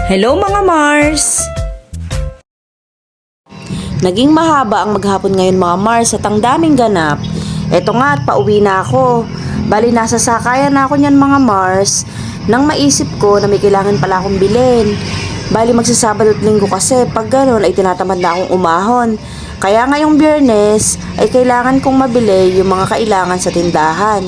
Hello mga Mars! Naging mahaba ang maghapon ngayon mga Mars at ang daming ganap. Eto nga at pauwi na ako. Bali nasa sakayan na ako niyan mga Mars nang maisip ko na may kailangan pala akong bilhin. Bali magsasabado at linggo kasi pag gano'n ay tinatamad na akong umahon. Kaya ngayong Biyernes ay kailangan kong mabili yung mga kailangan sa tindahan.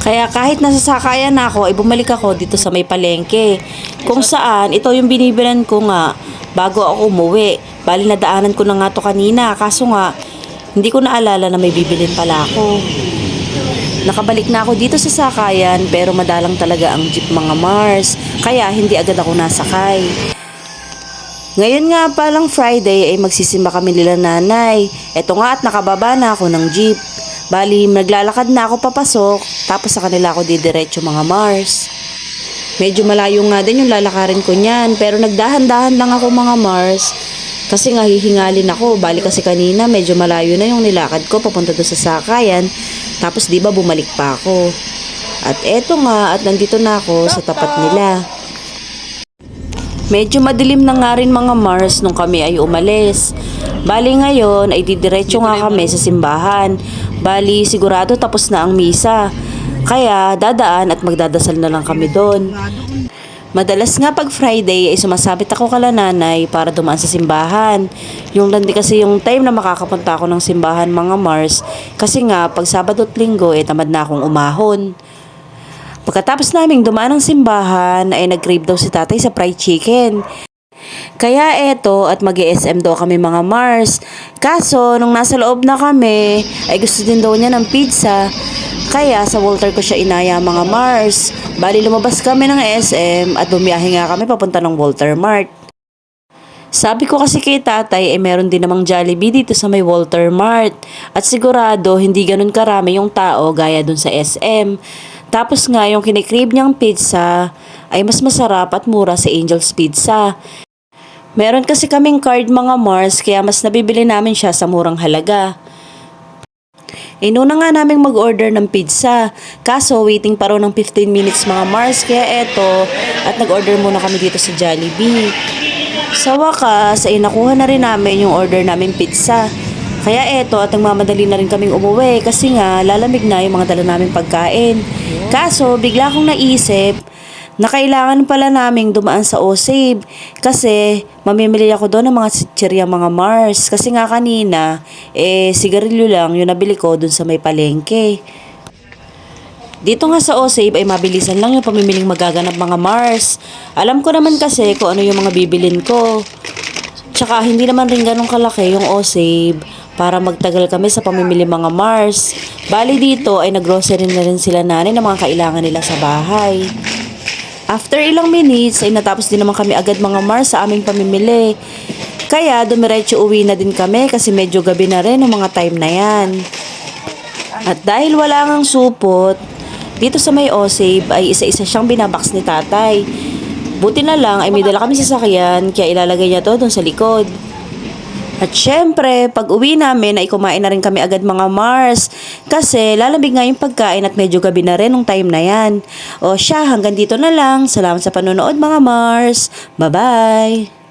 Kaya kahit nasa sakayan na ako ay bumalik ako dito sa may palengke. Kung saan ito yung binibilan ko nga bago ako umuwi. Bali nadaanan ko na nga to kanina kaso nga hindi ko naalala na may bibilin pala ako. Nakabalik na ako dito sa sakayan pero madalang talaga ang jeep mga Mars. Kaya hindi agad ako nasakay. Ngayon nga palang Friday ay magsisimba kami nila nanay. Eto nga at nakababa na ako ng jeep. Bali, naglalakad na ako papasok, tapos sa kanila ako didiretso mga Mars. Medyo malayo nga din yung lalakarin ko niyan, pero nagdahan-dahan lang ako mga Mars. Kasi nga hihingalin ako, bali kasi kanina medyo malayo na yung nilakad ko papunta doon sa sakayan, tapos di ba bumalik pa ako. At eto nga, at nandito na ako sa tapat nila. Medyo madilim na nga rin mga Mars nung kami ay umalis. Bali ngayon ay didiretso nga kami sa simbahan. Bali sigurado tapos na ang misa. Kaya dadaan at magdadasal na lang kami doon. Madalas nga pag Friday ay sumasabit ako kala nanay para dumaan sa simbahan. Yung landi kasi yung time na makakapunta ako ng simbahan mga Mars. Kasi nga pag Sabado at Linggo tamad na akong umahon. Pagkatapos naming dumaan ng simbahan ay nag-crave daw si tatay sa fried chicken. Kaya eto at mag-SM daw kami mga Mars. Kaso nung nasa loob na kami ay gusto din daw niya ng pizza. Kaya sa Walter ko siya inaya mga Mars. Bali lumabas kami ng SM at bumiyahe nga kami papunta ng Walter Mart. Sabi ko kasi kay tatay ay meron din namang Jollibee dito sa may Walter Mart. At sigurado hindi ganun karami yung tao gaya dun sa SM. Tapos nga yung kinikrib niyang pizza ay mas masarap at mura sa Angel's Pizza. Meron kasi kaming card mga Mars kaya mas nabibili namin siya sa murang halaga. Inuna nga naming mag-order ng pizza. Kaso waiting pa raw ng 15 minutes mga Mars kaya eto at nag-order muna kami dito sa Jollibee. Sa wakas ay nakuha na rin namin yung order naming pizza. Kaya eto at nagmamadali na rin kaming umuwi kasi nga lalamig na yung mga dala naming pagkain. Kaso bigla akong naisip na kailangan pala naming dumaan sa O-Save kasi mamimili ako doon ng mga chichirya mga Mars kasi nga kanina sigarilyo lang yung nabili ko doon sa may palengke. Dito nga sa O-Save ay mabilisan lang yung pamimiling magaganap mga Mars. Alam ko naman kasi kung ano yung mga bibilin ko. Tsaka hindi naman rin ganun kalaki yung O-Save para magtagal kami sa pamimili mga Mars. Bali dito ay naggrocery na rin sila nanay ng mga kailangan nila sa bahay. After ilang minutes ay natapos din naman kami agad mga Mars sa aming pamimili. Kaya dumiretso uwi na din kami kasi medyo gabi na rin ng mga time na yan. At dahil wala ngang supot, dito sa may O-Save ay isa-isa siyang binabox ni tatay. Buti na lang ay may dala kami sa sasakyan kaya ilalagay niya to doon sa likod. At syempre, pag uwi namin ay kumain na rin kami agad mga Mars. Kasi lalamig nga yung pagkain at medyo gabi na rin nung time na yan. O siya, hanggang dito na lang. Salamat sa panonood mga Mars. Bye-bye!